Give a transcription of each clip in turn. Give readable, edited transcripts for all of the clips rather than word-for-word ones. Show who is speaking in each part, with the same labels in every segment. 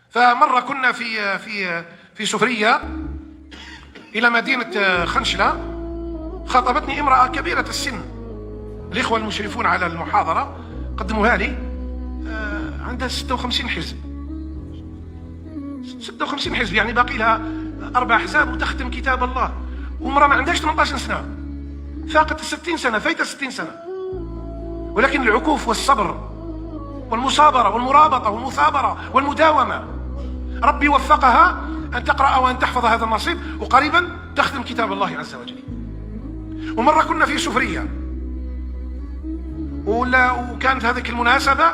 Speaker 1: فمرة كنا في سفرية إلى مدينة خنشلة، خاطبتني امرأة كبيرة السن، الإخوة المشرفون على المحاضرة قدموها لي، عندها 56 حزب. 56 حزب يعني باقي لها 4 أحزاب وتختم كتاب الله، ومرأة ما عندهاش 18 سنة، فاقت 60 سنة، فايتة 60 سنة، ولكن العكوف والصبر والمصابرة والمرابطة والمثابرة والمداومة ربي وفقها أن تقرأ وأن تحفظ هذا النصيب، وقريبا تختم كتاب الله عز وجل. ومرة كنا في سفرية وكانت هذه المناسبة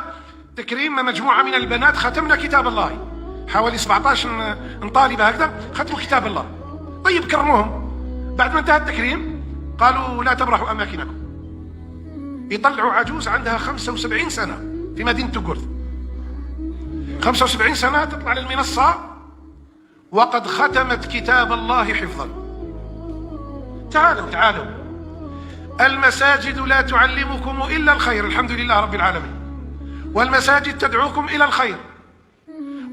Speaker 1: تكريم مجموعة من البنات ختمنا كتاب الله، حوالي 17 طالبة هكذا ختموا كتاب الله. طيب كرموهم، بعد ما انتهى التكريم قالوا لا تبرحوا أماكنكم. يطلعوا عجوز عندها 75 سنة في مدينة تقرد، 75 سنة تطلع للمنصة وقد ختمت كتاب الله حفظا. تعالوا، المساجد لا تعلمكم إلا الخير، الحمد لله رب العالمين، والمساجد تدعوكم إلى الخير،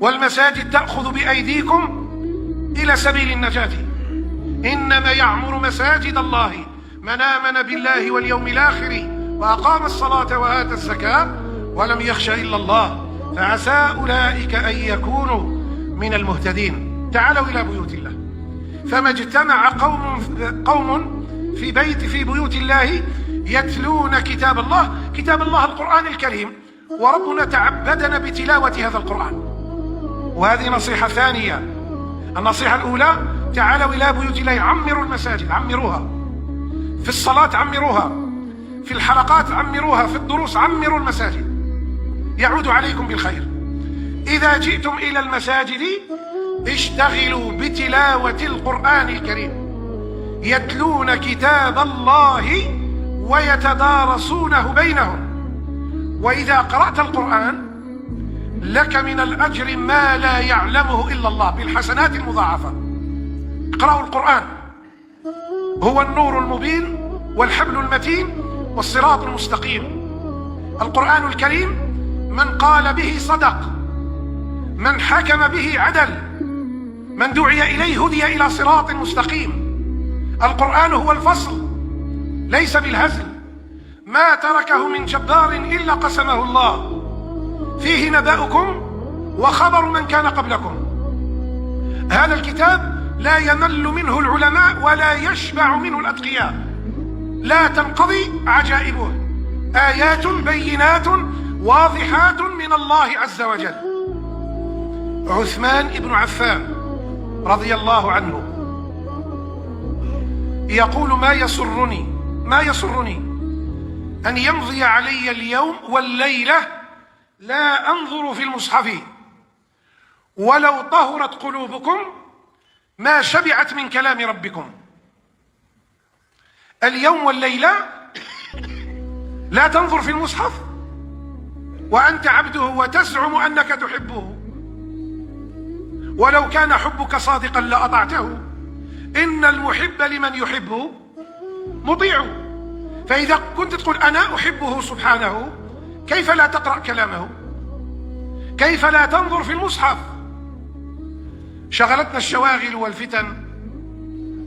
Speaker 1: والمساجد تأخذ بأيديكم إلى سبيل النجاة. إنما يعمر مساجد الله من آمن بالله واليوم الآخر وأقام الصلاة وآتى الزكاة ولم يخش إلا الله فعسى أولئك أن يكونوا من المهتدين. تعالوا إلى بيوت الله. فما اجتمع قوم في بيوت الله يتلون كتاب الله القرآن الكريم، وربنا تعبدنا بتلاوة هذا القرآن. وهذه نصيحة ثانية. النصيحة الأولى: تعالوا إلى بيوت الله، عمروا المساجد، عمروها في الصلاة، عمروها في الحلقات، عمروها في الدروس، عمروا المساجد يعود عليكم بالخير. إذا جئتم إلى المساجد اشتغلوا بتلاوة القرآن الكريم، يتلون كتاب الله ويتدارسونه بينهم. وإذا قرأت القرآن لك من الأجر ما لا يعلمه إلا الله بالحسنات المضاعفة. اقرأوا القرآن، هو النور المبين والحبل المتين والصراط المستقيم. القرآن الكريم من قال به صدق، من حكم به عدل، من دعي إليه هدي إلى صراط مستقيم. القرآن هو الفصل ليس بالهزل، ما تركه من جبار إلا قسمه الله، فيه نبأكم وخبر من كان قبلكم. هذا الكتاب لا يمل منه العلماء ولا يشبع منه الأتقياء، لا تنقضي عجائبه، آيات بينات واضحات من الله عز وجل. عثمان بن عفان رضي الله عنه يقول: ما يسرني أن يمضي علي اليوم والليلة لا أنظر في المصحف، ولو طهرت قلوبكم ما شبعت من كلام ربكم. اليوم والليلة لا تنظر في المصحف وأنت عبده وتزعم أنك تحبه، ولو كان حبك صادقا لأطعته، إن المحب لمن يحبه مطيع. فإذا كنت تقول أنا أحبه سبحانه، كيف لا تقرأ كلامه؟ كيف لا تنظر في المصحف؟ شغلتنا الشواغل والفتن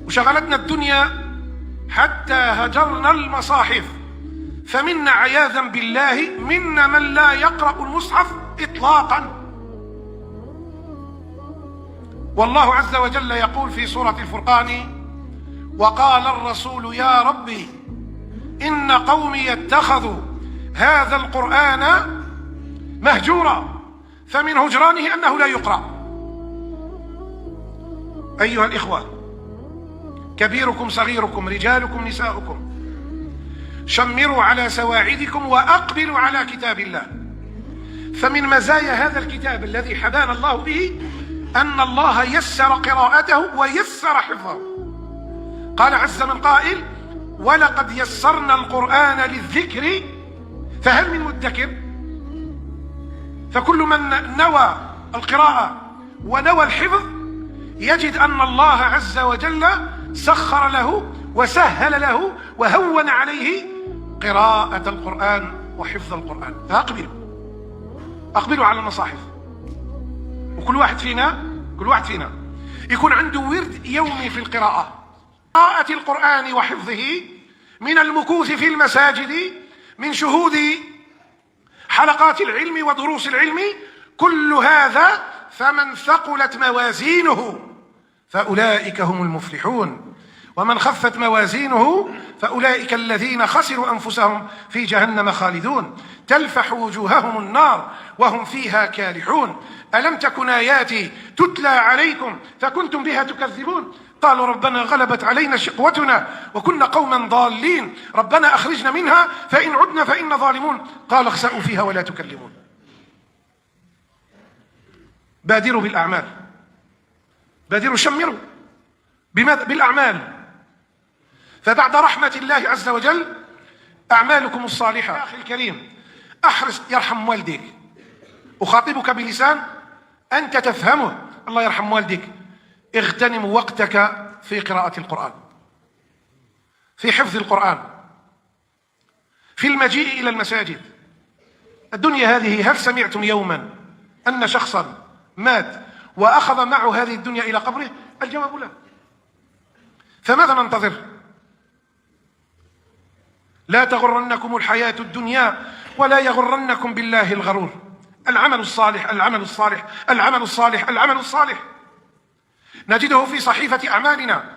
Speaker 1: وشغلتنا الدنيا حتى هجرنا المصاحف، فمنا عياذا بالله منا من لا يقرأ المصحف إطلاقا. والله عز وجل يقول في سورة الفرقان: وقال الرسول يا ربي إن قومي اتخذوا هذا القرآن مهجورا، فمن هجرانه أنه لا يقرأ. أيها الإخوة، كبيركم صغيركم رجالكم نساؤكم، شمروا على سواعدكم وأقبلوا على كتاب الله. فمن مزايا هذا الكتاب الذي حبانا الله به أن الله يسر قراءته ويسر حفظه. قال عز من قائل: ولقد يسرنا القرآن للذكر فهل من مدكر. فكل من نوى القراءة ونوى الحفظ يجد أن الله عز وجل سخر له وسهل له وهون عليه قراءة القرآن وحفظ القرآن. فأقبلوا على المصاحف. وكل واحد فينا يكون عنده ورد يومي في القراءة. قراءة القرآن وحفظه، من المكوث في المساجد، من شهود حلقات العلم ودروس العلم، كل هذا فمن ثقلت موازينه فأولئك هم المفلحون، ومن خفت موازينه فأولئك الذين خسروا أنفسهم في جهنم خالدون، تلفح وجوههم النار وهم فيها كالحون. ألم تكن آياتي تتلى عليكم فكنتم بها تكذبون؟ قالوا ربنا غلبت علينا شقوتنا وكنا قوما ضالين، ربنا أخرجنا منها فإن عدنا فإنا ظالمون، قال اخسأوا فيها ولا تكلمون. بادروا بالأعمال، بادروا شمروا بالأعمال، فبعد رحمة الله عز وجل أعمالكم الصالحة. أخي الكريم، أحرص، يرحم والديك، أخاطبك بلسان أنت تفهمه، الله يرحم والديك. اغتنم وقتك في قراءة القرآن، في حفظ القرآن، في المجيء إلى المساجد. الدنيا هذه، هل سمعتم يوما أن شخصا مات وأخذ معه هذه الدنيا إلى قبره؟ الجواب لا. فماذا ننتظر؟ لا تغرنكم الحياة الدنيا ولا يغرنكم بالله الغرور. العمل الصالح، العمل الصالح، العمل الصالح، العمل الصالح، نجده في صحيفة أعمالنا